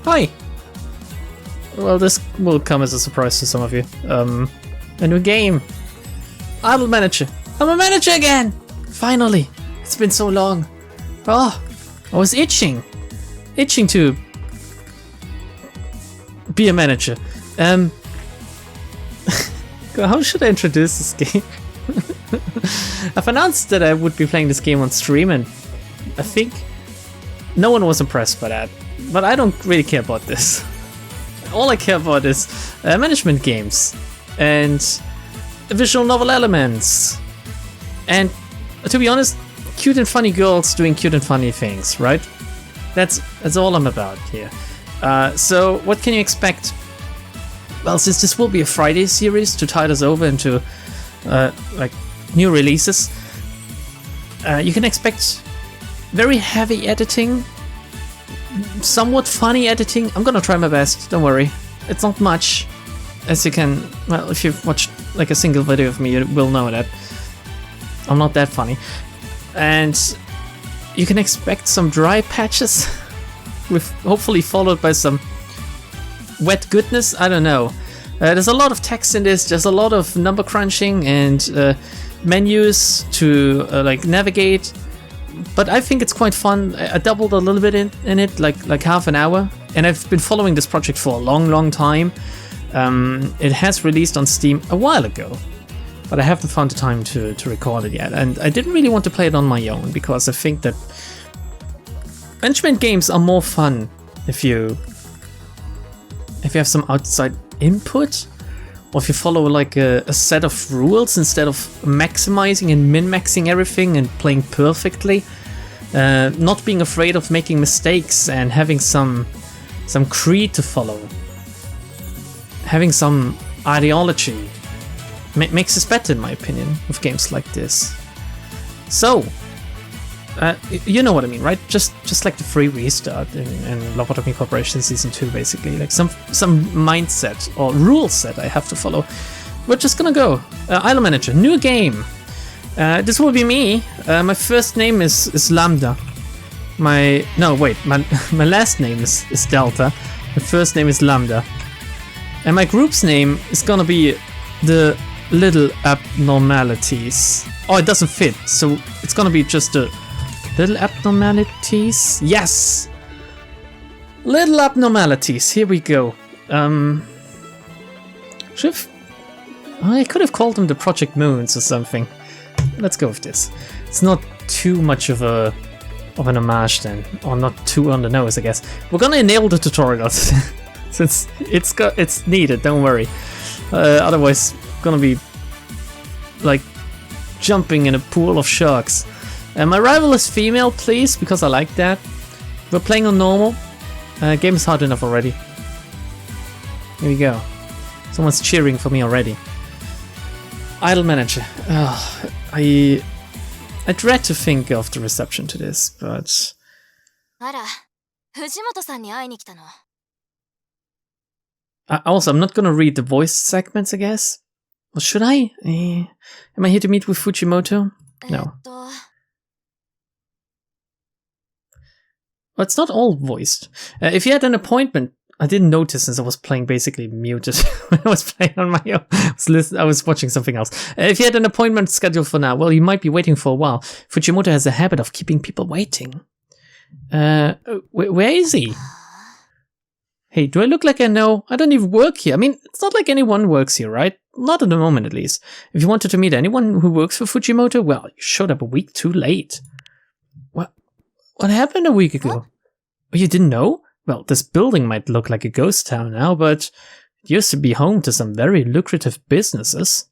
Hi! Well, this will come as a surprise to some of you. A new game. Idle Manager. I'm a manager again! Finally! It's been so long. Oh, I was itching to be a manager. How should I introduce this game? I've announced that I would be playing this game on stream, and I think no one was impressed by that. But I don't really care about this. All I care about is management games and visual novel elements. And to be honest, cute and funny girls doing cute and funny things, right? That's all I'm about here. So what can you expect? Well, since this will be a Friday series to tide us over into like new releases, you can expect very heavy editing, somewhat funny editing. I'm gonna try my best, don't worry. It's not much, as you can, well, if you've watched like a single video of me, you will know that I'm not that funny. And you can expect some dry patches, with hopefully followed by some wet goodness. I don't know. There's a lot of text in this. There's a lot of number crunching and menus to like navigate. But I think it's quite fun. I doubled a little bit in it, like half an hour. And I've been following this project for a long time. It has released on Steam a while ago, but I haven't found the time to record it yet. And I didn't really want to play it on my own, because I think that management games are more fun if you have some outside input, or if you follow like a set of rules instead of maximizing and min-maxing everything and playing perfectly. Not being afraid of making mistakes and having some creed to follow. Having some ideology makes this better, in my opinion, with games like this. So, you know what I mean, right? Just like the free restart in Lobotomy Corporation Season 2, basically. Like some mindset or rule set I have to follow. We're just gonna go. Idle Manager, new game. This will be me. My first name is Lambda. My last name is Delta. My first name is Lambda. And my group's name is gonna be the Little Abnormalities. Oh, it doesn't fit, so it's gonna be just the Little Abnormalities. Yes! Little Abnormalities, here we go. I could have called them the Project Moons or something. Let's go with this. It's not too much of an homage then, or not too on the nose, I guess. We're gonna enable the tutorials since it's needed. Don't worry. Otherwise, gonna be like jumping in a pool of sharks. My rival is female, please, because I like that. We're playing on normal. Game is hard enough already. Here we go. Someone's cheering for me already. Idle Manager. Oh, I dread to think of the reception to this, but... Also, I'm not gonna read the voice segments, I guess. Or should I? Am I here to meet with Fujimoto? No. Well, it's not all voiced. If you had an appointment, I didn't notice since I was playing basically muted when I was playing on my own. I was watching something else. If you had an appointment scheduled for now, well, you might be waiting for a while. Fujimoto has a habit of keeping people waiting. Where is he? Hey, do I look like I know? I don't even work here. I mean, it's not like anyone works here, right? Not at the moment, at least. If you wanted to meet anyone who works for Fujimoto, well, you showed up a week too late. What happened a week ago? Oh, you didn't know? Well, this building might look like a ghost town now, but it used to be home to some very lucrative businesses.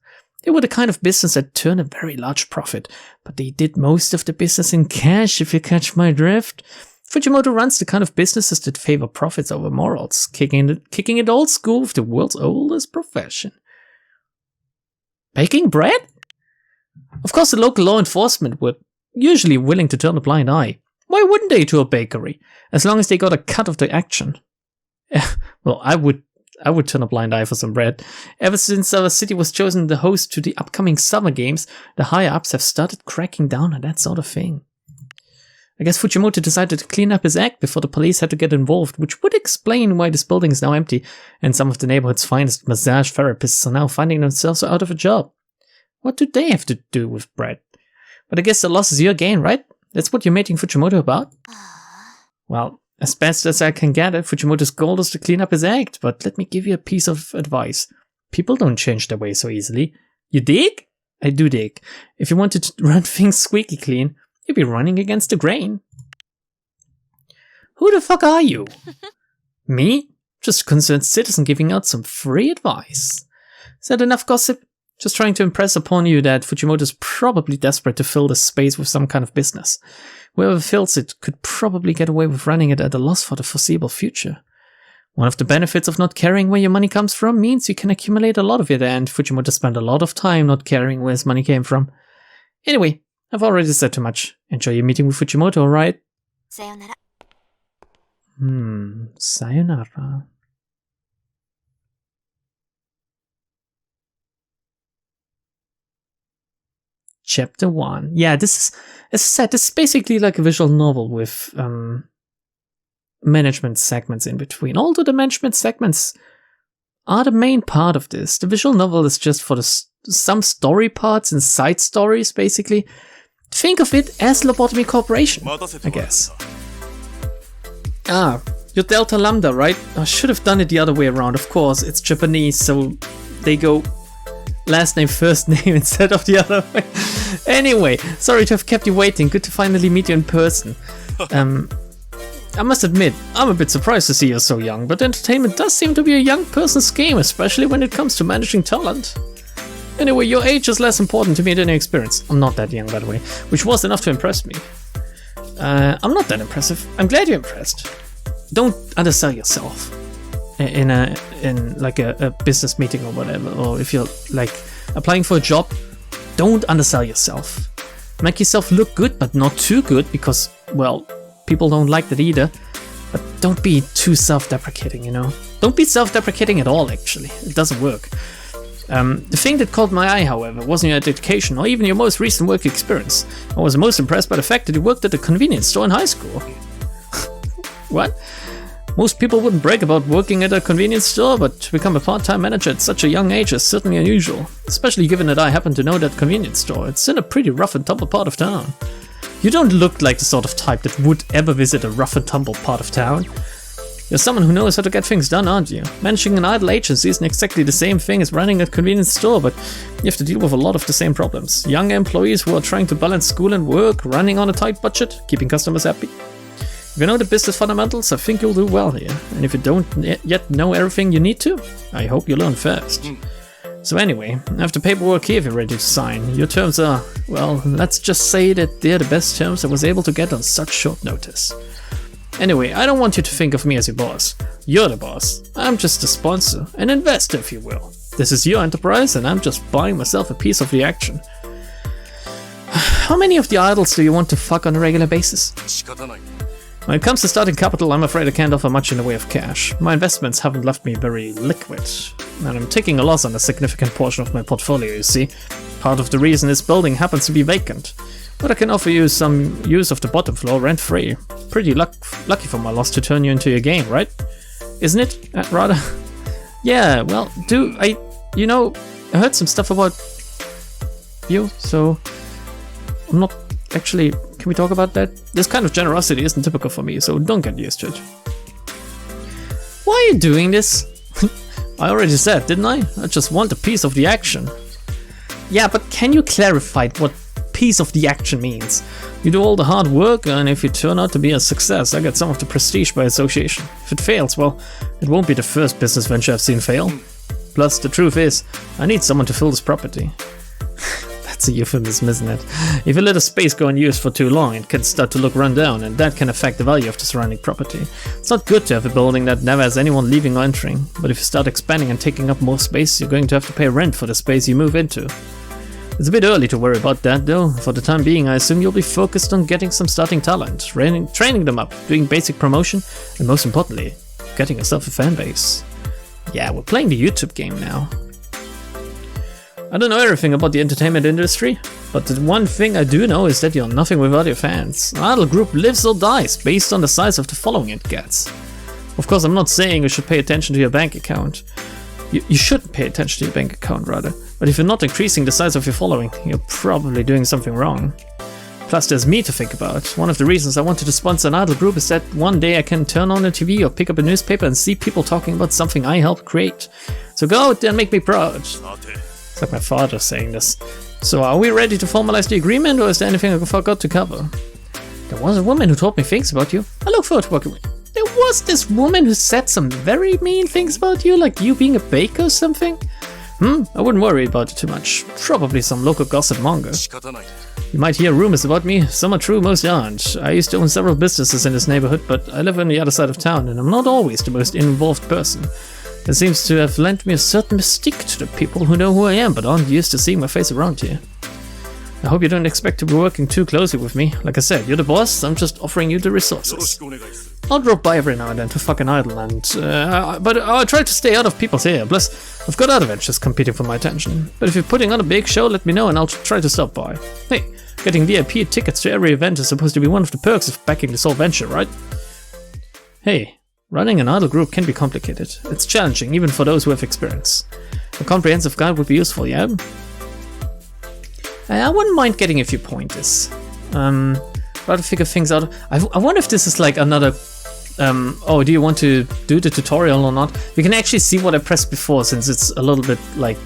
They were the kind of business that turned a very large profit, but they did most of the business in cash, if you catch my drift. Fujimoto runs the kind of businesses that favor profits over morals, kicking it old school with the world's oldest profession. Baking bread? Of course, the local law enforcement were usually willing to turn a blind eye. Why wouldn't they to a bakery, as long as they got a cut of the action? Well, I would turn a blind eye for some bread. Ever since our city was chosen the host to the upcoming summer games, the higher-ups have started cracking down on that sort of thing. I guess Fujimoto decided to clean up his act before the police had to get involved, which would explain why this building is now empty, and some of the neighborhood's finest massage therapists are now finding themselves out of a job. What do they have to do with Brett? But I guess the loss is your gain, right? That's what you're making Fujimoto about? Well, as best as I can gather, Fujimoto's goal is to clean up his act, but let me give you a piece of advice. People don't change their ways so easily. You dig? I do dig. If you wanted to run things squeaky clean, you'd be running against the grain. Who the fuck are you? Me? Just a concerned citizen giving out some free advice. Is that enough gossip? Just trying to impress upon you that Fujimoto's probably desperate to fill this space with some kind of business. Whoever fills it could probably get away with running it at a loss for the foreseeable future. One of the benefits of not caring where your money comes from means you can accumulate a lot of it, and Fujimoto spent a lot of time not caring where his money came from. Anyway, I've already said too much. Enjoy your meeting with Fujimoto, alright? Sayonara. Sayonara. Chapter 1. Yeah, this is, as I said, this is basically like a visual novel with management segments in between. Although the management segments are the main part of this. The visual novel is just for some story parts and side stories, basically. Think of it as Lobotomy Corporation, I guess. Ah, you're Delta Lambda, right? I should have done it the other way around, of course. It's Japanese, so they go last name, first name instead of the other way. Anyway, sorry to have kept you waiting. Good to finally meet you in person. I must admit, I'm a bit surprised to see you're so young, but entertainment does seem to be a young person's game, especially when it comes to managing talent. Anyway, your age is less important to me than your experience. I'm not that young, by the way, which was enough to impress me. I'm not that impressive. I'm glad you're impressed. Don't undersell yourself in like a business meeting or whatever, or if you're like applying for a job, don't undersell yourself. Make yourself look good, but not too good, because, well, people don't like that either. But don't be too self-deprecating, you know? Don't be self-deprecating at all, actually. It doesn't work. The thing that caught my eye, however, wasn't your education or even your most recent work experience. I was most impressed by the fact that you worked at a convenience store in high school. What? Most people wouldn't brag about working at a convenience store, but to become a part-time manager at such a young age is certainly unusual. Especially given that I happen to know that convenience store. It's in a pretty rough and tumble part of town. You don't look like the sort of type that would ever visit a rough and tumble part of town. You're someone who knows how to get things done, aren't you? Managing an idle agency isn't exactly the same thing as running a convenience store, but you have to deal with a lot of the same problems. Young employees who are trying to balance school and work, running on a tight budget, keeping customers happy. If you know the business fundamentals, I think you'll do well here. And if you don't yet know everything you need to, I hope you learn fast. So anyway, I have the paperwork here if you're ready to sign. Your terms are, well, let's just say that they're the best terms I was able to get on such short notice. Anyway, I don't want you to think of me as your boss. You're the boss. I'm just a sponsor, an investor if you will. This is your enterprise and I'm just buying myself a piece of the action. How many of the idols do you want to fuck on a regular basis? When it comes to starting capital, I'm afraid I can't offer much in the way of cash. My investments haven't left me very liquid, and I'm taking a loss on a significant portion of my portfolio, you see. Part of the reason this building happens to be vacant. But I can offer you some use of the bottom floor rent-free. Pretty lucky for my loss to turn you into your game, right? Isn't it, rather? Yeah, well, I heard some stuff about you, so I'm not actually... Can we talk about that? This kind of generosity isn't typical for me, so don't get used to it. Why are you doing this? I already said, didn't I? I just want a piece of the action. Yeah, but can you clarify what piece of the action means? You do all the hard work, and if you turn out to be a success, I get some of the prestige by association. If it fails, well, it won't be the first business venture I've seen fail. Plus, the truth is, I need someone to fill this property. That's a euphemism, isn't it? If you let a space go unused for too long, it can start to look run down, and that can affect the value of the surrounding property. It's not good to have a building that never has anyone leaving or entering, but if you start expanding and taking up more space, you're going to have to pay rent for the space you move into. It's a bit early to worry about that, though. For the time being, I assume you'll be focused on getting some starting talent, training them up, doing basic promotion, and most importantly, getting yourself a fan base. Yeah, we're playing the YouTube game now. I don't know everything about the entertainment industry. But the one thing I do know is that you're nothing without your fans. An idol group lives or dies based on the size of the following it gets. Of course, I'm not saying you should pay attention to your bank account. You shouldn't pay attention to your bank account, rather. But if you're not increasing the size of your following, you're probably doing something wrong. Plus, there's me to think about. One of the reasons I wanted to sponsor an idol group is that one day I can turn on the TV or pick up a newspaper and see people talking about something I helped create. So go out there and make me proud. It's like my father saying this. So are we ready to formalize the agreement, or is there anything I forgot to cover? There was a woman who told me things about you. I look forward to working with you. There was this woman who said some very mean things about you, like you being a baker or something? I wouldn't worry about it too much. Probably some local gossip monger. You might hear rumors about me. Some are true, most aren't. I used to own several businesses in this neighborhood, but I live on the other side of town and I'm not always the most involved person. It seems to have lent me a certain mystique to the people who know who I am but aren't used to seeing my face around here. I hope you don't expect to be working too closely with me. Like I said, you're the boss, I'm just offering you the resources. I'll drop by every now and then to fucking idle, but I'll try to stay out of people's hair. Plus, I've got other ventures competing for my attention. But if you're putting on a big show, let me know and I'll try to stop by. Hey, getting VIP tickets to every event is supposed to be one of the perks of backing this whole venture, right? Hey, running an idol group can be complicated. It's challenging, even for those who have experience. A comprehensive guide would be useful, yeah? I wouldn't mind getting a few pointers. Try to figure things out. I wonder if this is like another... oh, do you want to do the tutorial or not? You can actually see what I pressed before, since it's a little bit like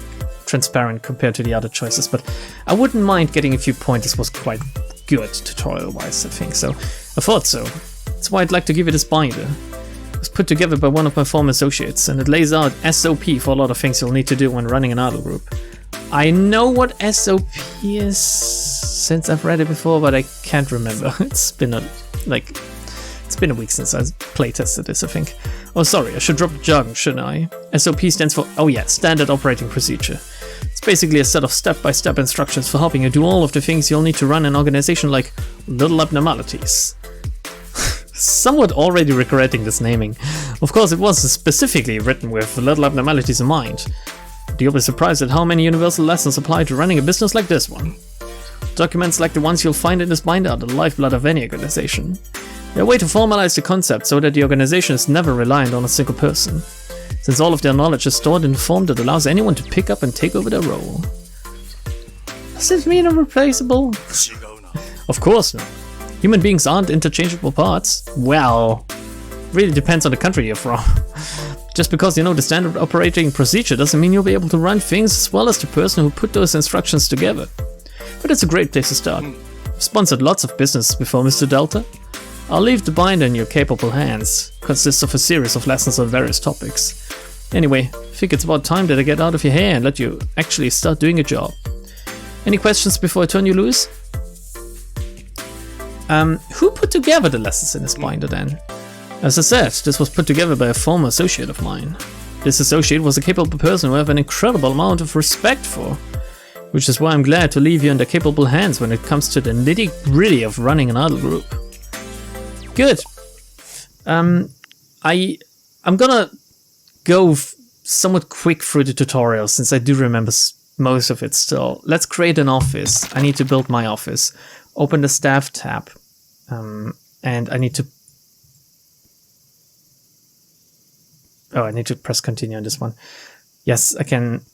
transparent compared to the other choices, but I wouldn't mind getting a few pointers. Was quite good tutorial wise, I think, so I thought so. That's why I'd like to give you this binder. It was put together by one of my former associates, and it lays out SOP for a lot of things you'll need to do when running an idol group. I know what SOP is since I've read it before, but I can't remember. It's been a week since I playtested this, I think. Oh, sorry, I should drop jargon, shouldn't I? SOP stands for, oh yeah, Standard Operating Procedure. It's basically a set of step-by-step instructions for helping you do all of the things you'll need to run an organization, like little abnormalities. Somewhat already regretting this naming. Of course, it was specifically written with little abnormalities in mind. But you'll be surprised at how many universal lessons apply to running a business like this one. Documents like the ones you'll find in this binder are the lifeblood of any organization. They're a way to formalize the concept so that the organization is never reliant on a single person, since all of their knowledge is stored in a form that allows anyone to pick up and take over their role. Does it mean irreplaceable? Of course not. Human beings aren't interchangeable parts. Well, really depends on the country you're from. Just because you know the standard operating procedure doesn't mean you'll be able to run things as well as the person who put those instructions together. But it's a great place to start. I've sponsored lots of businesses before, Mr. Delta. I'll leave the binder in your capable hands. It consists of a series of lessons on various topics. Anyway, I think it's about time that I get out of your hair and let you actually start doing a job. Any questions before I turn you loose? Who put together the lessons in this binder then? As I said, this was put together by a former associate of mine. This associate was a capable person who I have an incredible amount of respect for, which is why I'm glad to leave you in their capable hands when it comes to the nitty-gritty of running an idol group. Good. I'm gonna go somewhat quick through the tutorial since I do remember most of it still. Let's create an office. I need to build my office. Open the staff tab. And I need to... Oh, I need to press continue on this one. Yes, I can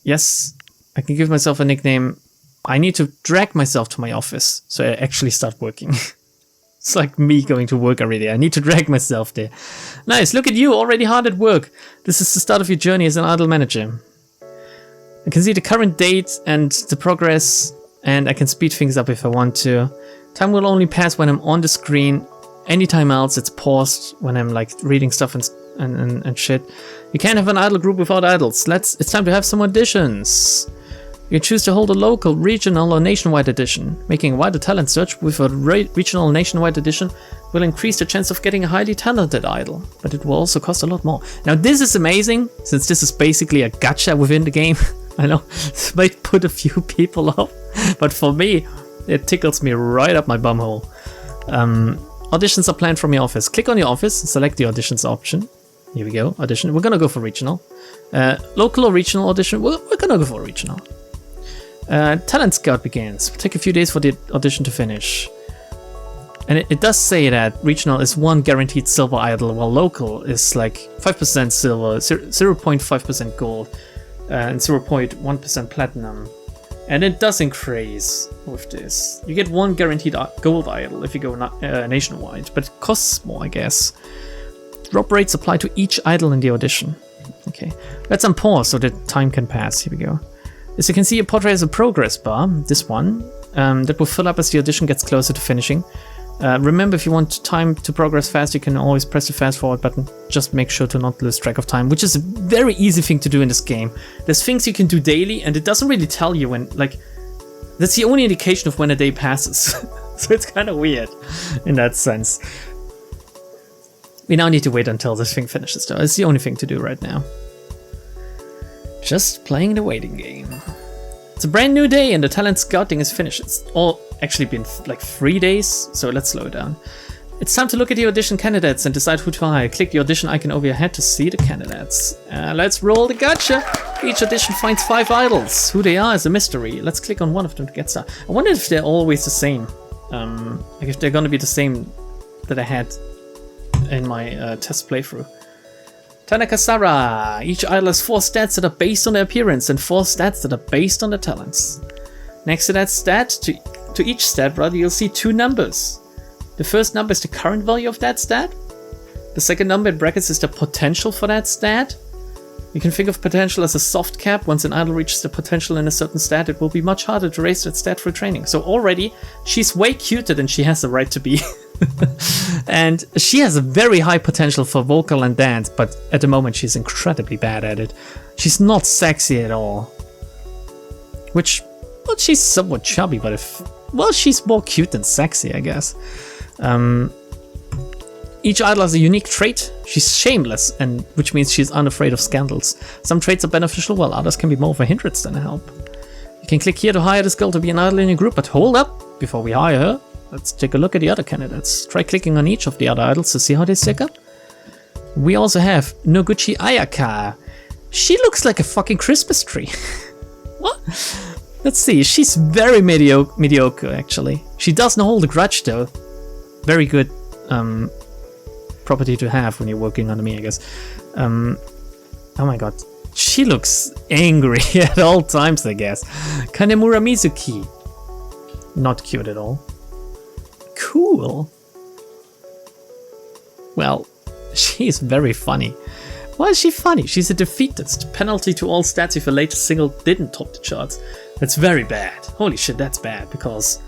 give myself a nickname. I need to drag myself to my office so I actually start working. It's like me going to work already. I need to drag myself there. Nice, look at you, already hard at work. This is the start of your journey as an idol manager. I can see the current date and the progress, and I can speed things up if I want to. Time will only pass when I'm on the screen. Anytime else, it's paused when I'm like reading stuff and shit. You can't have an idol group without idols. It's time to have some auditions. You can choose to hold a local, regional, or nationwide edition. Making a wider talent search with a regional or nationwide edition will increase the chance of getting a highly talented idol, but it will also cost a lot more. Now this is amazing, since this is basically a gacha within the game. I know, this might put a few people off, but for me, it tickles me right up my bumhole. Auditions are planned from your office. Click on your office, select the auditions option. Here we go, audition. We're gonna go for regional. Local or regional audition, we're gonna go for regional. Talent Scout begins. It'll take a few days for the audition to finish. And it does say that regional is 1 guaranteed silver idol, while local is like 5% silver, 0.5% gold, and 0.1% platinum. And it does increase with this. You get 1 guaranteed gold idol if you go nationwide, but it costs more, I guess. Drop rates apply to each idol in the audition. Okay, let's unpause so that time can pass. Here we go. As you can see, a portrait has a progress bar, this one, that will fill up as the audition gets closer to finishing. Remember, if you want time to progress fast, you can always press the fast forward button. Just make sure to not lose track of time, which is a very easy thing to do in this game. There's things you can do daily, and it doesn't really tell you when, like, that's the only indication of when a day passes. So it's kind of weird in that sense. We now need to wait until this thing finishes, though. It's the only thing to do right now. Just playing the waiting game. It's a brand new day and the talent scouting is finished. It's all actually been like 3 days, so let's slow down. It's time to look at the audition candidates and decide who to hire. Click the audition icon over your head to see the candidates. Let's roll the gacha. Each audition finds 5 idols. Who they are is a mystery. Let's click on one of them to get started. I wonder if they're always the same. Like if they're gonna be the same that I had in my test playthrough. Tanaka-Sara. Each idol has 4 stats that are based on their appearance and 4 stats that are based on their talents. Next to that stat, to each stat rather, you'll see 2 numbers. The first number is the current value of that stat. The second number in brackets is the potential for that stat. You can think of potential as a soft cap. Once an idol reaches the potential in a certain stat, it will be much harder to raise that stat through training. So already, she's way cuter than she has the right to be. And she has a very high potential for vocal and dance, but at the moment she's incredibly bad at it. She's not sexy at all. Which, well, she's somewhat chubby, but well, she's more cute than sexy, I guess. Each idol has a unique trait. She's shameless, and which means she's unafraid of scandals. Some traits are beneficial, while others can be more of a hindrance than a help. You can click here to hire this girl to be an idol in your group, but hold up, before we hire her, let's take a look at the other candidates. Try clicking on each of the other idols to see how they stack up. We also have Noguchi Ayaka. She looks like a fucking Christmas tree. What? Let's see, she's very mediocre actually. She doesn't hold a grudge though. Very good property to have when you're working under me, I guess. Oh my god. She looks angry at all times, I guess. Kanemura Mizuki. Not cute at all. Cool. Well, she's very funny. Why is she funny? She's a defeatist. Penalty to all stats if a latest single didn't top the charts. That's very bad. Holy shit, that's bad, because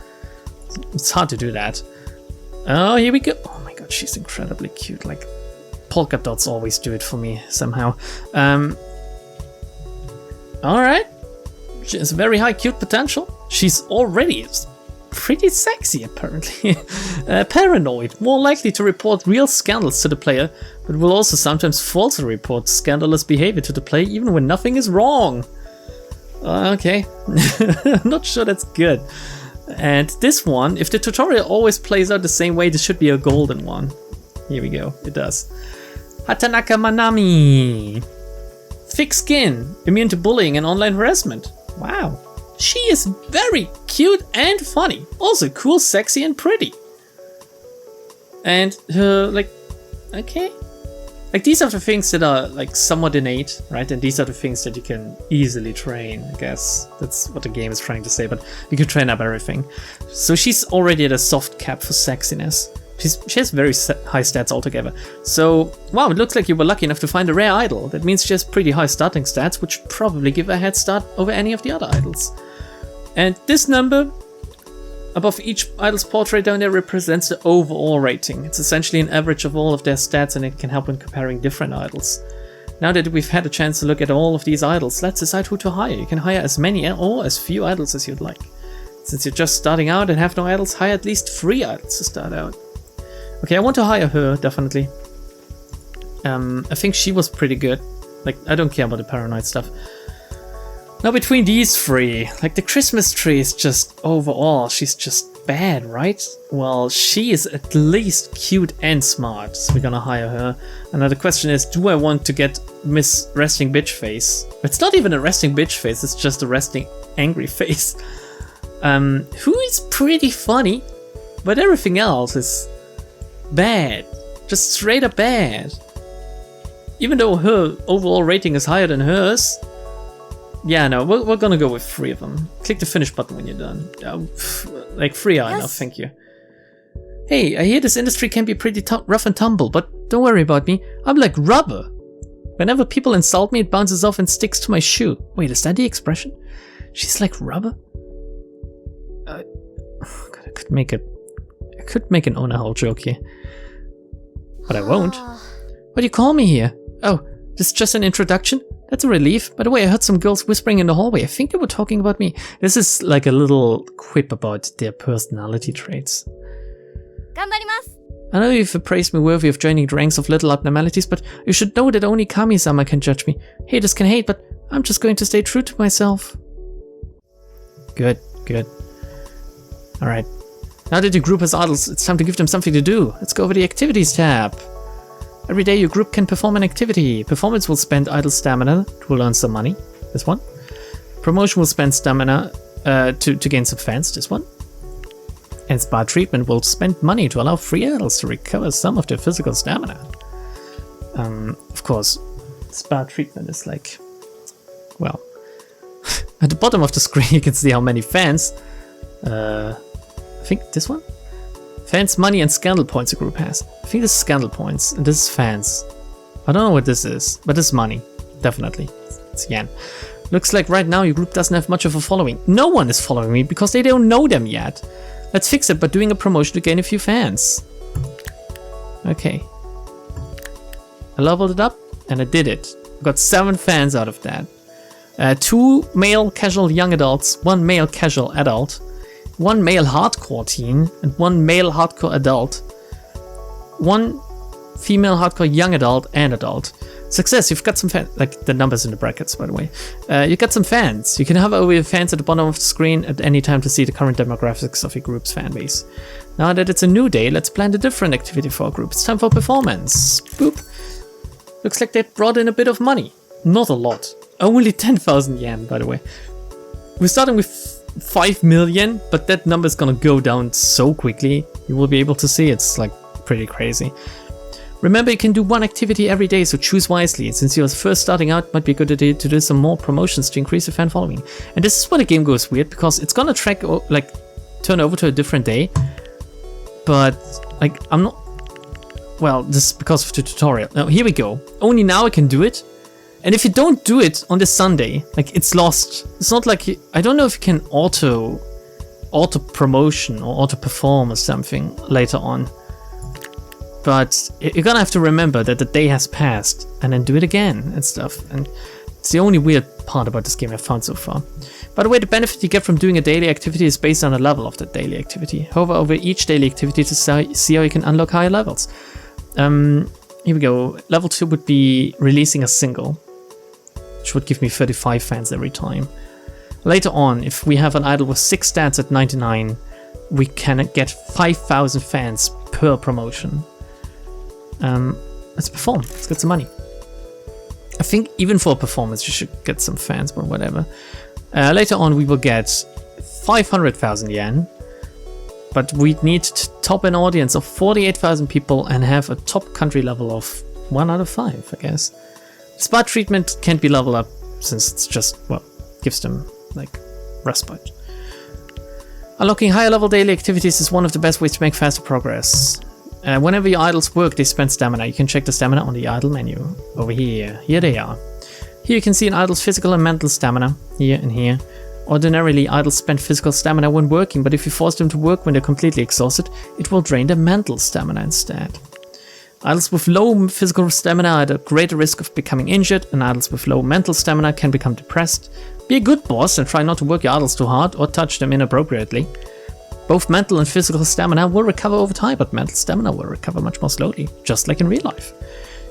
it's hard to do that. Oh, here we go. Oh my god, she's incredibly cute. Like, polka dots always do it for me somehow. Alright. She has very high cute potential. She's already pretty sexy, apparently. Paranoid. More likely to report real scandals to the player, but will also sometimes falsely report scandalous behavior to the player even when nothing is wrong. Okay. I'm not sure that's good. And this one, if the tutorial always plays out the same way, this should be a golden one. Here we go, it does. Hatanaka Manami. Thick skin, immune to bullying and online harassment. Wow. She is very cute and funny. Also cool, sexy, and pretty. And her, like, okay. Like, these are the things that are, like, somewhat innate, right? And these are the things that you can easily train, I guess. That's what the game is trying to say, but you can train up everything. So she's already at a soft cap for sexiness. She has very high stats altogether. So, wow, it looks like you were lucky enough to find a rare idol. That means she has pretty high starting stats, which probably give her a head start over any of the other idols. And this number above each idol's portrait down there represents the overall rating. It's essentially an average of all of their stats, and it can help when comparing different idols. Now that we've had a chance to look at all of these idols, let's decide who to hire. You can hire as many or as few idols as you'd like. Since you're just starting out and have no idols, hire at least 3 idols to start out. Okay, I want to hire her, definitely. I think she was pretty good. Like, I don't care about the paranoid stuff. Now between these 3, like the Christmas tree is just overall, she's just bad, right? Well, she is at least cute and smart, so we're gonna hire her. And now the question is, do I want to get Miss Resting Bitch Face? It's not even a resting bitch face, it's just a resting angry face. Who is pretty funny, but everything else is bad. Just straight up bad. Even though her overall rating is higher than hers. Yeah, no, we're gonna go with 3 of them. Click the finish button when you're done. Like 3 are enough, thank you. Hey, I hear this industry can be pretty rough and tumble, but don't worry about me. I'm like rubber. Whenever people insult me, it bounces off and sticks to my shoe. Wait, is that the expression? She's like rubber? God, I could make an owner hole joke here. But I won't. What do you call me here? Oh, this is just an introduction? That's a relief. By the way, I heard some girls whispering in the hallway. I think they were talking about me. This is like a little quip about their personality traits. I know you've appraised me worthy of joining the ranks of little abnormalities, but you should know that only Kami-sama can judge me. Haters can hate, but I'm just going to stay true to myself. Good, good. Alright. Now that your group has idols, it's time to give them something to do. Let's go over the activities tab. Every day your group can perform an activity. Performance will spend idle stamina to earn some money. This one. Promotion will spend stamina to gain some fans. This one. And spa treatment will spend money to allow free idols to recover some of their physical stamina. Of course, spa treatment is like, well, at the bottom of the screen you can see how many fans. I think this one? Fans, money, and scandal points a group has. I think this is scandal points, and this is fans. I don't know what this is, but this is money. Definitely. It's yen. Looks like right now your group doesn't have much of a following. No one is following me because they don't know them yet. Let's fix it by doing a promotion to gain a few fans. Okay. I leveled it up, and I did it. Got 7 fans out of that. 2 male casual young adults, 1 male casual adult, 1 male hardcore teen, and 1 male hardcore adult, 1 female hardcore young adult and adult. Success, you've got some fans, like the numbers in the brackets, by the way. You got some fans. You can hover over your fans at the bottom of the screen at any time to see the current demographics of your group's fan base. Now that it's a new day, let's plan a different activity for our group. It's time for performance. Boop. Looks like they brought in a bit of money. Not a lot. Only 10,000 yen, by the way. We're starting with 5 million, but that number is gonna go down so quickly. You will be able to see it's like pretty crazy. Remember, you can do 1 activity every day, so choose wisely. Since you're first starting out, it might be a good idea to do some more promotions to increase your fan following. And this is where the game goes weird, because it's gonna track, like, turn over to a different day. But, like, I'm not... Well, this is because of the tutorial. Now, here we go. Only now I can do it. And if you don't do it on this Sunday, like, it's lost. It's not like... I don't know if you can auto promotion or auto perform or something later on. But you're gonna have to remember that the day has passed and then do it again and stuff. And it's the only weird part about this game I've found so far. By the way, the benefit you get from doing a daily activity is based on the level of that daily activity. Hover over each daily activity to see how you can unlock higher levels. Here we go. Level 2 would be releasing a single, which would give me 35 fans every time. Later on, if we have an idol with 6 stats at 99, we can get 5,000 fans per promotion. Let's perform. Let's get some money. I think even for a performance you should get some fans, but whatever. Later on we will get 500,000 yen, but we need to top an audience of 48,000 people and have a top country level of 1 out of 5, I guess. Spa treatment can't be leveled up since it's just, well, gives them like respite. Unlocking higher level daily activities is one of the best ways to make faster progress. Whenever your idols work, they spend stamina. You can check the stamina on the idol menu. Over here. Here they are. Here you can see an idol's physical and mental stamina. Here and here. Ordinarily, idols spend physical stamina when working, but if you force them to work when they're completely exhausted, it will drain their mental stamina instead. Idols with low physical stamina are at a greater risk of becoming injured, and idols with low mental stamina can become depressed. Be a good boss and try not to work your idols too hard or touch them inappropriately. Both mental and physical stamina will recover over time, but mental stamina will recover much more slowly, just like in real life.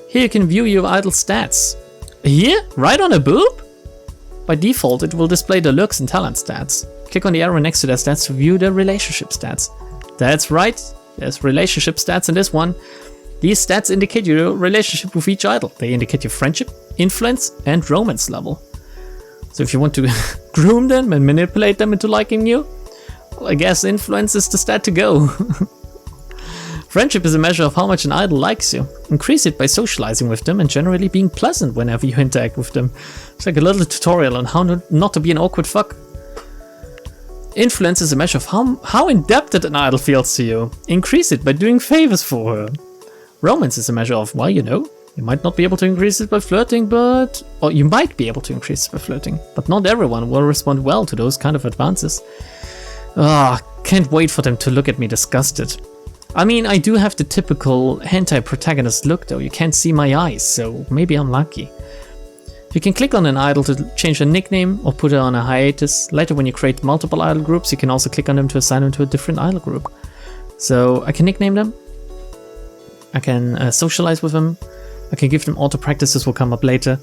Here you can view your idol stats. Here? Right on a boob? By default, it will display the looks and talent stats. Click on the arrow next to their stats to view the relationship stats. That's right, there's relationship stats in this one. These stats indicate your relationship with each idol. They indicate your friendship, influence, and romance level. So if you want to groom them and manipulate them into liking you, well, I guess influence is the stat to go. Friendship is a measure of how much an idol likes you. Increase it by socializing with them and generally being pleasant whenever you interact with them. It's like a little tutorial on how not to be an awkward fuck. Influence is a measure of how indebted an idol feels to you. Increase it by doing favors for her. Romance is a measure of, well, you know, you might not be able to increase it by flirting, or you might be able to increase it by flirting, but not everyone will respond well to those kind of advances. Can't wait for them to look at me disgusted. I mean, I do have the typical hentai protagonist look though, you can't see my eyes, so maybe I'm lucky. You can click on an idol to change a nickname or put it on a hiatus. Later when you create multiple idol groups, you can also click on them to assign them to a different idol group. So I can nickname them, I can socialize with them, I can give them auto practices will come up later,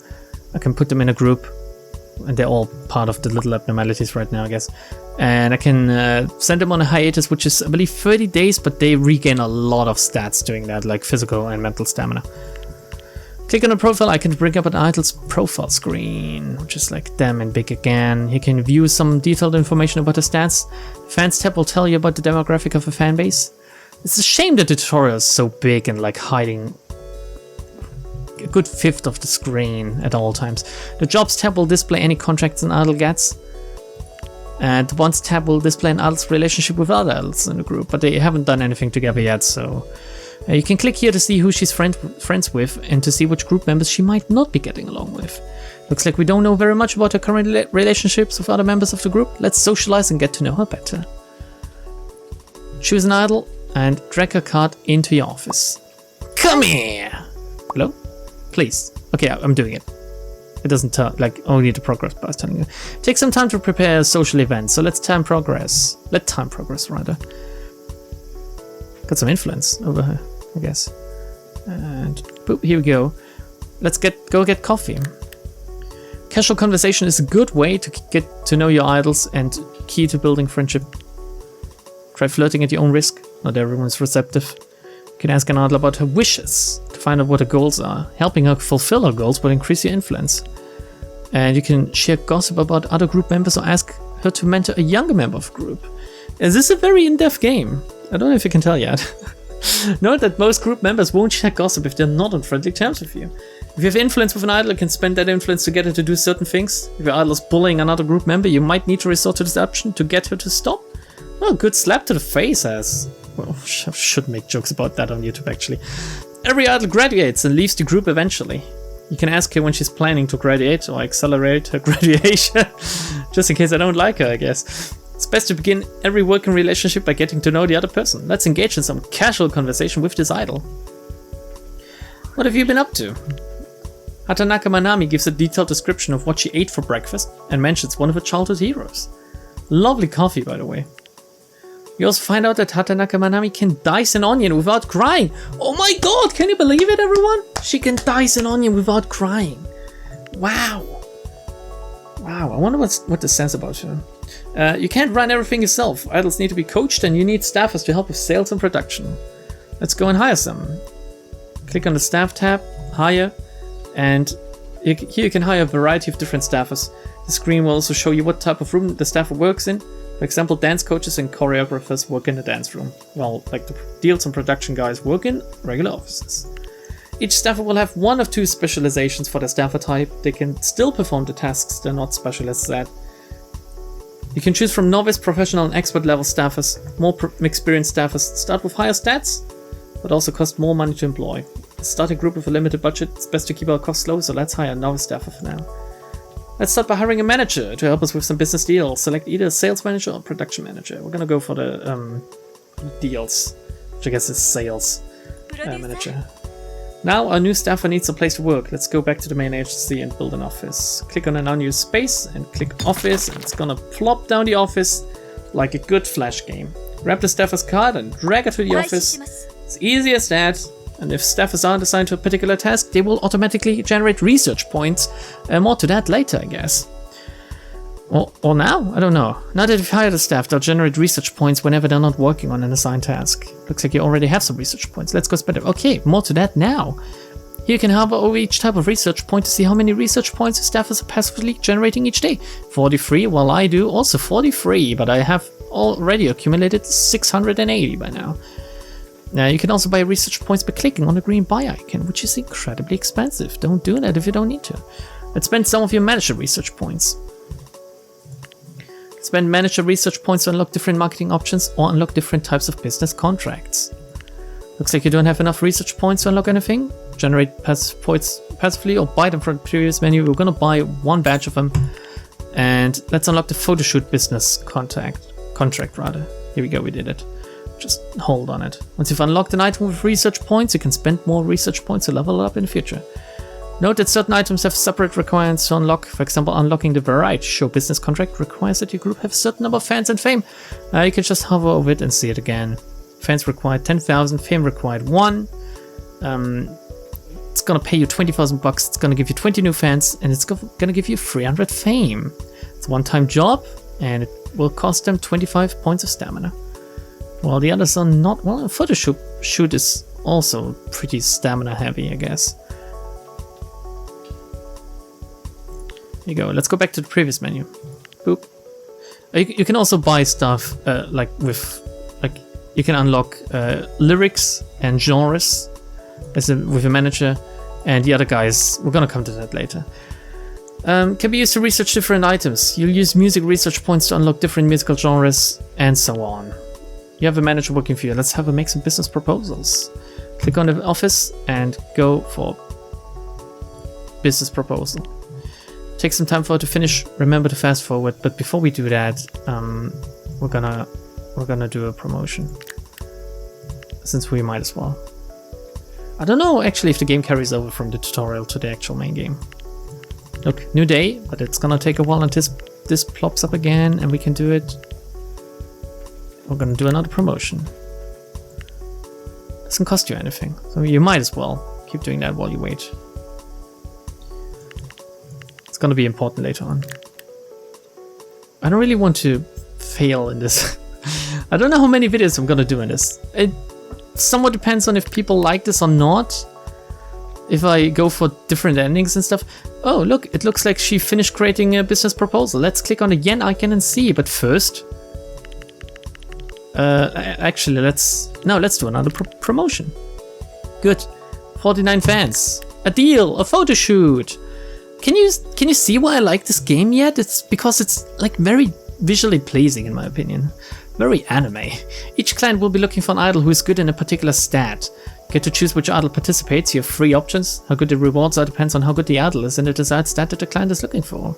I can put them in a group, and they're all part of the little abnormalities right now, I guess. And I can send them on a hiatus, which is, I believe, 30 days, but they regain a lot of stats doing that, like physical and mental stamina. Click on a profile icon to bring up an idol's profile screen, which is like damn and big again. You can view some detailed information about the stats. Fans tab will tell you about the demographic of a fan base. It's a shame the tutorial is so big and like hiding a good fifth of the screen at all times. The jobs tab will display any contracts an idol gets. And the wants tab will display an idol's relationship with other idols in the group, but they haven't done anything together yet, so you can click here to see who she's friends with and to see which group members she might not be getting along with. Looks like we don't know very much about her current relationships with other members of the group. Let's socialize and get to know her better. Choose an idol and drag her card into your office. Come here! Hello? Please. Okay, I'm doing it. It doesn't tell, like, only the progress bar is telling you. Take some time to prepare a social event, so let's time progress. Let time progress, rather. Got some influence over her, I guess. And boop, here we go. Let's go get coffee. Casual conversation is a good way to get to know your idols and key to building friendship. Try flirting at your own risk. Not everyone's receptive. You can ask an idol about her wishes to find out what her goals are. Helping her fulfill her goals will increase your influence. And you can share gossip about other group members or ask her to mentor a younger member of the group. Is this a very in-depth game? I don't know if you can tell yet. Note that most group members won't share gossip if they're not on friendly terms with you. If you have influence with an idol, you can spend that influence to get her to do certain things. If your idol is bullying another group member, you might need to resort to this option to get her to stop. Well, good slap to the face as... Well, I should make jokes about that on YouTube actually. Every idol graduates and leaves the group eventually. You can ask her when she's planning to graduate or accelerate her graduation. Just in case I don't like her, I guess. It's best to begin every working relationship by getting to know the other person. Let's engage in some casual conversation with this idol. What have you been up to? Hatanaka Manami gives a detailed description of what she ate for breakfast and mentions one of her childhood heroes. Lovely coffee, by the way. You also find out that Hatanaka Manami can dice an onion without crying. Oh my god, can you believe it, everyone? She can dice an onion without crying. Wow. Wow, I wonder what this says about her. You can't run everything yourself. Idols need to be coached and you need staffers to help with sales and production. Let's go and hire some. Click on the staff tab, hire, and here you can hire a variety of different staffers. The screen will also show you what type of room the staffer works in. For example, dance coaches and choreographers work in the dance room, while like the deals and production guys work in regular offices. Each staffer will have one of two specializations for their staffer type. They can still perform the tasks they're not specialists at. You can choose from novice, professional, and expert level staffers. More experienced staffers start with higher stats, but also cost more money to employ. A starting group with a limited budget, it's best to keep our costs low, so let's hire a novice staffer for now. Let's start by hiring a manager to help us with some business deals. Select either a sales manager or production manager. We're gonna go for the deals, which I guess is sales manager. Now our new staffer needs a place to work. Let's go back to the main agency and build an office. Click on an unused space and click office, and it's gonna plop down the office like a good Flash game. Grab the staffer's card and drag it to the office. It's easy as that. And if staffers aren't assigned to a particular task, they will automatically generate research points. More to that later, I guess. Or now? I don't know. Now that you've hired a staff, they'll generate research points whenever they're not working on an assigned task. Looks like you already have some research points. Let's go spend it. Okay, more to that now. Here you can hover over each type of research point to see how many research points your staff is passively generating each day. 43, well I do also 43, but I have already accumulated 680 by now. Now you can also buy research points by clicking on the green buy icon, which is incredibly expensive. Don't do that if you don't need to. Let's spend some of your manager research points. Spend manager research points to unlock different marketing options or unlock different types of business contracts. Looks like you don't have enough research points to unlock anything. Generate points passively or buy them from the previous menu. We're gonna buy one batch of them. And let's unlock the photoshoot business contract rather. Here we go, we did it. Just hold on it. Once you've unlocked an item with research points, you can spend more research points to level it up in the future. Note that certain items have separate requirements to unlock. For example, unlocking the Variety Show business contract requires that your group have a certain number of fans and fame. You can just hover over it and see it again. Fans required 10,000, fame required 1. It's gonna pay you 20,000 bucks. It's gonna give you 20 new fans, and it's gonna give you 300 fame. It's a one-time job, and it will cost them 25 points of stamina. While the others are not. Well, a photo shoot is also pretty stamina heavy, I guess. Here you go. Let's go back to the previous menu. Boop. You can also buy stuff you can unlock lyrics and genres with a manager, and the other guys, we're gonna come to that later. Can be used to research different items. You'll use music research points to unlock different musical genres, and so on. You have a manager working for you. Let's have her make some business proposals. Click on the office and go for business proposal. Take some time for it to finish. Remember to fast forward, but before we do that, we're gonna do a promotion, since we might as well. I don't know actually if the game carries over from the tutorial to the actual main game. Look, new day, but it's gonna take a while until this plops up again and we can do it. We're gonna do another promotion. Doesn't cost you anything, so you might as well keep doing that while you wait. It's gonna be important later on. I don't really want to fail in this. I don't know how many videos I'm gonna do in this. It somewhat depends on if people like this or not. If I go for different endings and stuff. Oh, look, it looks like she finished creating a business proposal. Let's click on the yen icon and see. But first, actually, let's do another promotion. Good, 49 fans, a deal, a photo shoot. Can you see why I like this game yet? It's because it's like very visually pleasing in my opinion. Very anime. Each client will be looking for an idol who is good in a particular stat. You get to choose which idol participates. You have 3 options. How good the rewards are depends on how good the idol is and the desired stat that the client is looking for.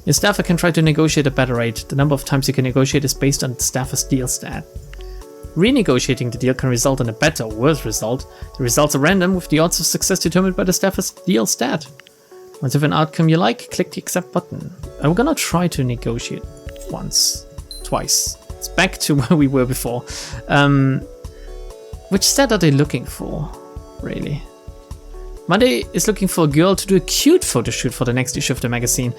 Your staffer can try to negotiate a better rate. The number of times you can negotiate is based on the staffer's deal stat. Renegotiating the deal can result in a better or worse result. The results are random, with the odds of success determined by the staffer's deal stat. Once you have an outcome you like, click the accept button. I'm gonna try to negotiate twice. It's back to where we were before. Which stat are they looking for, really? Monday is looking for a girl to do a cute photo shoot for the next issue of the magazine.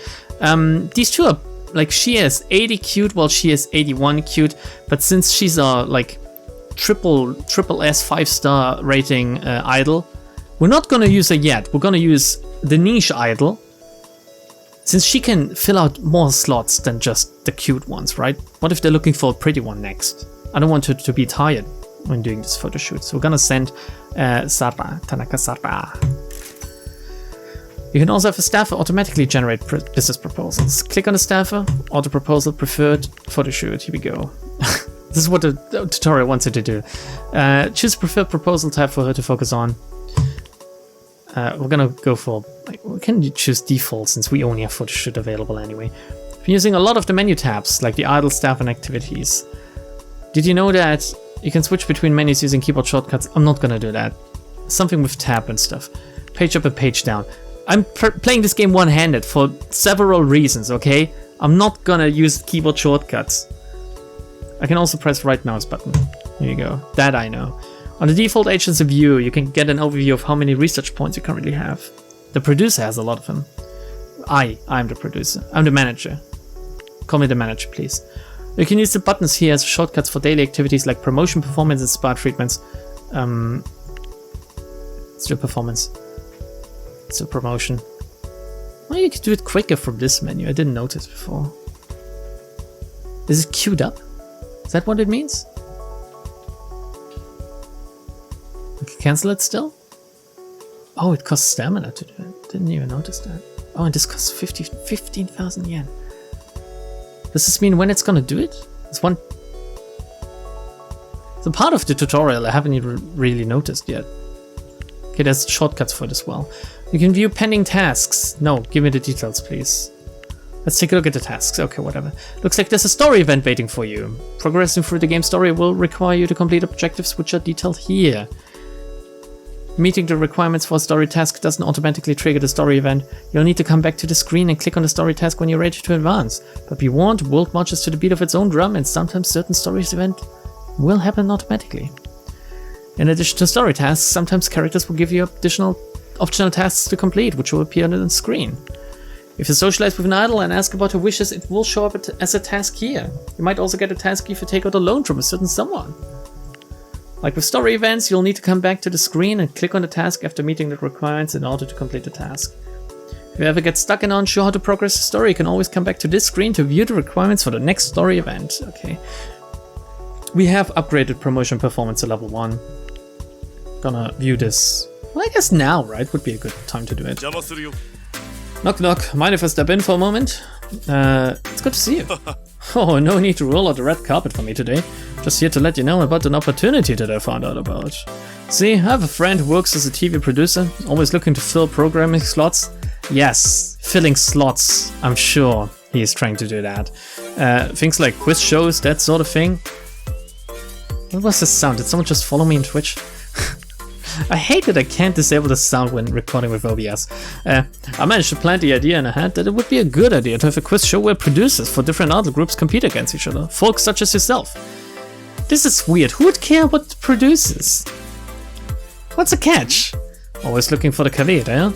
These two are, like, she is 80 cute while she is 81 cute, but since she's a, like, triple S 5-star rating idol, we're not gonna use her yet. We're gonna use the niche idol, since she can fill out more slots than just the cute ones, right? What if they're looking for a pretty one next? I don't want her to be tired when doing this photo shoot, so we're gonna send Tanaka Sara. You can also have a staffer automatically generate business proposals. Click on the staffer, auto proposal, preferred photo shoot. Here we go. This is what the tutorial wants you to do. Choose a preferred proposal type for her to focus on. We're gonna go for, like, we can choose default since we only have photo shoot available anyway. I'm using a lot of the menu tabs, like the idle, staff, and activities. Did you know that you can switch between menus using keyboard shortcuts? I'm not gonna do that. Something with tab and stuff. Page up and page down. I'm playing this game one-handed for several reasons, okay? I'm not gonna use keyboard shortcuts. I can also press right mouse button. Here you go. That I know. On the default agency view, you can get an overview of how many research points you currently have. The producer has a lot of them. I'm the producer. I'm the manager. Call me the manager, please. You can use the buttons here as shortcuts for daily activities like promotion, performance, and spa treatments. Still performance. Still promotion. Well, you could do it quicker from this menu. I didn't notice before. Is it queued up? Is that what it means? I can cancel it still? Oh, it costs stamina to do it. Didn't even notice that. Oh, and this costs 15,000 yen. Does this mean when it's gonna do it? It's one... It's a part of the tutorial I haven't even really noticed yet. Okay, there's shortcuts for it as well. You can view pending tasks. No, give me the details, please. Let's take a look at the tasks. Okay, whatever. Looks like there's a story event waiting for you. Progressing through the game story will require you to complete objectives which are detailed here. Meeting the requirements for a story task doesn't automatically trigger the story event. You'll need to come back to the screen and click on the story task when you're ready to advance. But be warned, the world marches to the beat of its own drum, and sometimes certain stories event will happen automatically. In addition to story tasks, sometimes characters will give you additional optional tasks to complete, which will appear on the screen. If you socialize with an idol and ask about her wishes, it will show up as a task here. You might also get a task if you take out a loan from a certain someone. Like with story events, you'll need to come back to the screen and click on the task after meeting the requirements in order to complete the task. If you ever get stuck and aren't sure how to progress the story, you can always come back to this screen to view the requirements for the next story event. Okay. We have upgraded promotion performance to level 1. Gonna view this. Well, I guess now, right? Would be a good time to do it. Knock knock. Mind if I step in for a moment? It's good to see you. Oh, no need to roll out the red carpet for me today. Just here to let you know about an opportunity that I found out about. See, I have a friend who works as a TV producer, always looking to fill programming slots. Yes, filling slots. I'm sure he is trying to do that. Things like quiz shows, that sort of thing. What was this sound? Did someone just follow me on Twitch? I hate that I can't disable the sound when recording with OBS. I managed to plant the idea in a head that it would be a good idea to have a quiz show where producers for different idol groups compete against each other, folks such as yourself. This is weird. Who would care about the producers? What's the catch? Always looking for the caveat, eh?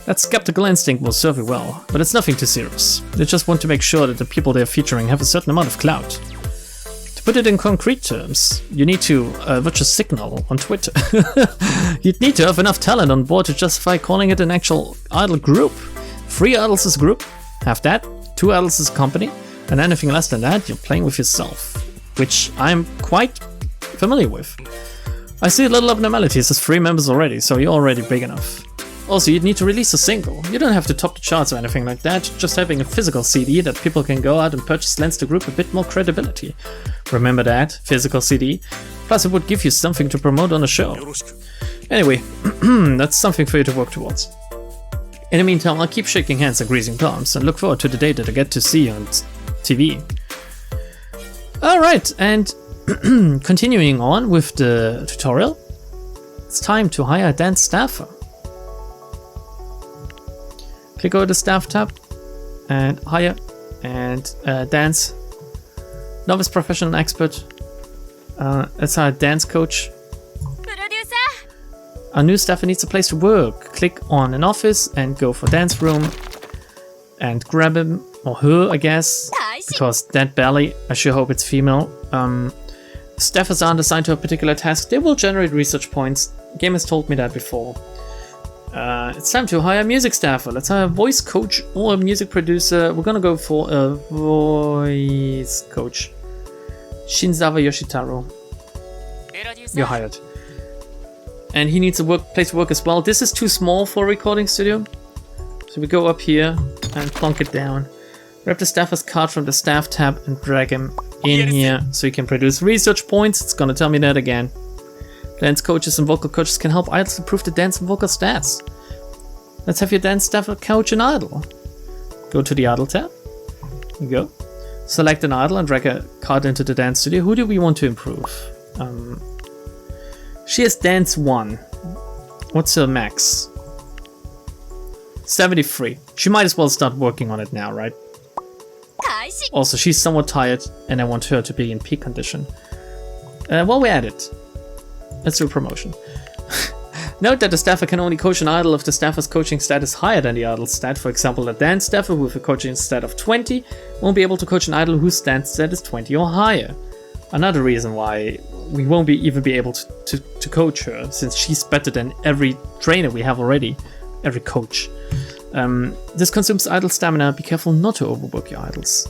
That skeptical instinct will serve you well, but it's nothing too serious. They just want to make sure that the people they're featuring have a certain amount of clout. To put it in concrete terms, you need to watch a signal on Twitter. You'd need to have enough talent on board to justify calling it an actual idol group. 3 idols as a group, have that, 2 idols as a company, and anything less than that, you're playing with yourself, which I'm quite familiar with. I see little abnormalities as 3 members already, so you're already big enough. Also, you'd need to release a single. You don't have to top the charts or anything like that, just having a physical CD that people can go out and purchase lends the group a bit more credibility. Remember that, physical CD? Plus it would give you something to promote on the show. Anyway, that's something for you to work towards. In the meantime, I'll keep shaking hands and greasing palms and look forward to the day that I get to see you on TV. Alright, and continuing on with the tutorial, it's time to hire a dance staffer. Click over the staff tab and hire and dance. Novice, professional, expert. Let's hire a dance coach. Our new staffer needs a place to work. Click on an office and go for dance room and grab him or her, I guess, because that belly, I sure hope it's female. Staffers aren't assigned to a particular task. They will generate research points. Game has told me that before. It's time to hire a music staffer. Let's hire a voice coach or a music producer. We're gonna go for a voice coach. Shinzawa Yoshitaro. You're hired. And he needs a place to work as well. This is too small for a recording studio. So we go up here and plonk it down. Grab the staffer's card from the staff tab and drag him in here so he can produce research points. It's gonna tell me that again. Dance coaches and vocal coaches can help idols improve the dance and vocal stats. Let's have your dance staffer coach an idol. Go to the idol tab. Here you go. Select an idol and drag a card into the dance studio. Who do we want to improve? She has dance 1. What's her max? 73. She might as well start working on it now, right? Also, she's somewhat tired and I want her to be in peak condition. While we're at it, let's do a promotion. Note that the staffer can only coach an idol if the staffer's coaching stat is higher than the idol's stat. For example, a dance staffer with a coaching stat of 20 won't be able to coach an idol whose dance stat is 20 or higher. Another reason why we won't even be able to coach her, since she's better than every trainer we have already, every coach. This consumes idle stamina. Be careful not to overwork your idols.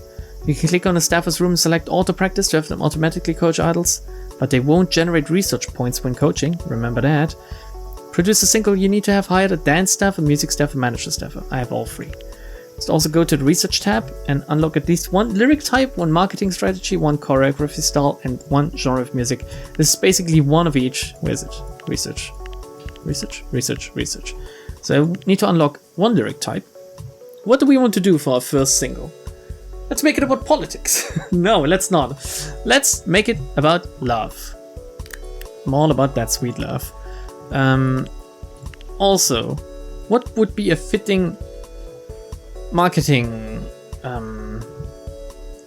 You can click on the staffer's room and select auto practice to have them automatically coach idols, but they won't generate research points when coaching, remember that. Produce a single, you need to have hired a dance staff, a music staff, a manager staffer. I have all three. So also go to the research tab and unlock at least one lyric type, one marketing strategy, one choreography style, and one genre of music. This is basically one of each. Where is it? Research. Research, research, research. So I need to unlock one lyric type. What do we want to do for our first single? Let's make it about politics. No, let's not. Let's make it about love. I'm all about that sweet love. Also, what would be a fitting marketing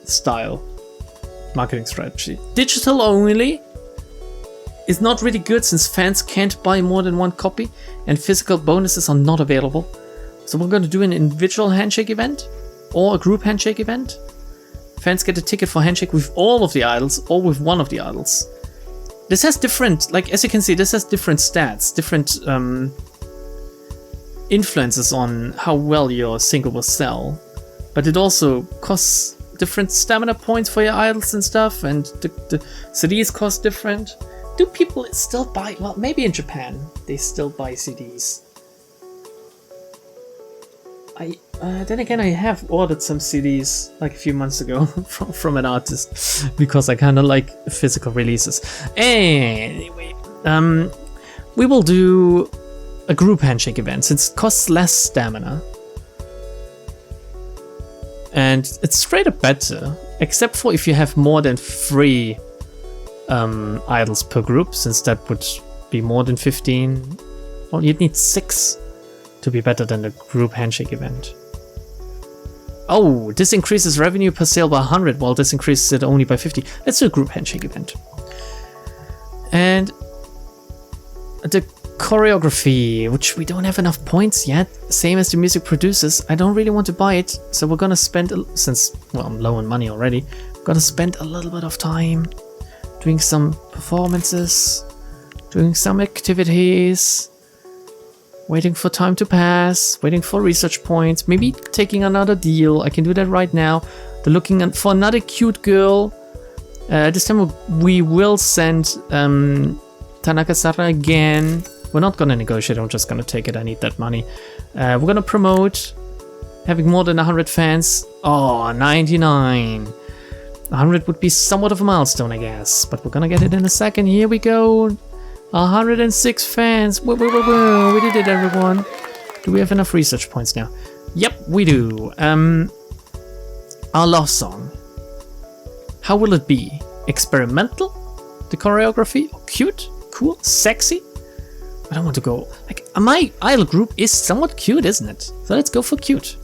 style, marketing strategy? Digital only is not really good since fans can't buy more than one copy and physical bonuses are not available. So we're going to do an individual handshake event or a group handshake event. Fans get a ticket for handshake with all of the idols or with one of the idols. This has different, like as you can see, this has different stats, different influences on how well your single will sell. But it also costs different stamina points for your idols and stuff, and the CDs cost different. Do people still buy, well, maybe in Japan they still buy CDs. Then again, I have ordered some CDs like a few months ago from an artist because I kind of like physical releases. Anyway, we will do a group handshake event since it costs less stamina. And it's straight up better, except for if you have more than 3 idols per group, since that would be more than 15. Well, you'd need 6 to be better than the group handshake event. Oh, this increases revenue per sale by 100, while this increases it only by 50. Let's do a group handshake event. And the choreography, which we don't have enough points yet, same as the music producers. I don't really want to buy it, so we're gonna spend, since, well, I'm low on money already, gonna spend a little bit of time doing some performances, doing some activities, waiting for time to pass, waiting for research points, maybe taking another deal. I can do that right now. They're looking for another cute girl. This time we will send Tanaka-Sara again. We're not gonna negotiate, I'm just gonna take it, I need that money. We're gonna promote having more than 100 fans. Oh, 99. 100 would be somewhat of a milestone, I guess, but we're gonna get it in a second. Here we go. 106 fans. Whoa, whoa, whoa, whoa. We did it, everyone. Do we have enough research points now? Yep, we do. Our love song. How will it be? Experimental? The choreography? Cute? Cool? Sexy? I don't want to go... Like, my idol group is somewhat cute, isn't it? So let's go for cute.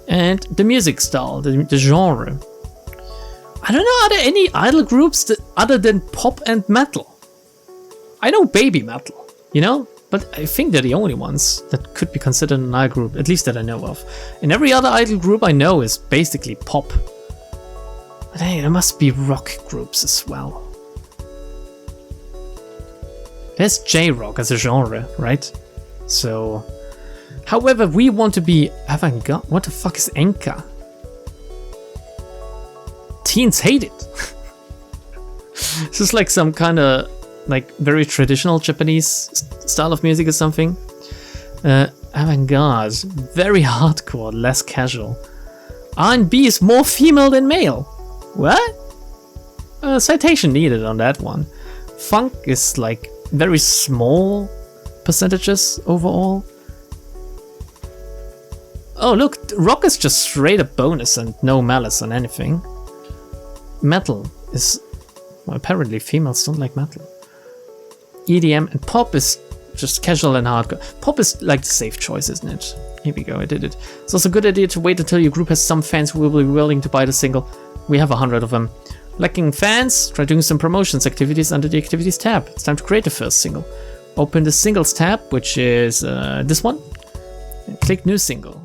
And the music style, the genre. I don't know, are there any idol groups that, other than pop and metal? I know baby metal, you know? But I think they're the only ones that could be considered an idol group, at least that I know of. And every other idol group I know is basically pop. But hey, there must be rock groups as well. There's J-rock as a genre, right? So... However, we want to be avant-garde. What the fuck is enka? Teens hate it. This is like some kind of like very traditional Japanese style of music or something. Avant-garde, very hardcore, less casual. R&B is more female than male. What? Citation needed on that one. Funk is like very small percentages overall. Oh look, rock is just straight up bonus and no malice on anything. Metal is, well, apparently females don't like metal. EDM and pop is just casual and hardcore. Pop is like the safe choice, isn't it? Here we go, I did it. It's also a good idea to wait until your group has some fans who will be willing to buy the single. We have 100 of them. Lacking fans? Try doing some promotions activities under the activities tab. It's time to create the first single. Open the singles tab, which is this one. And click new single.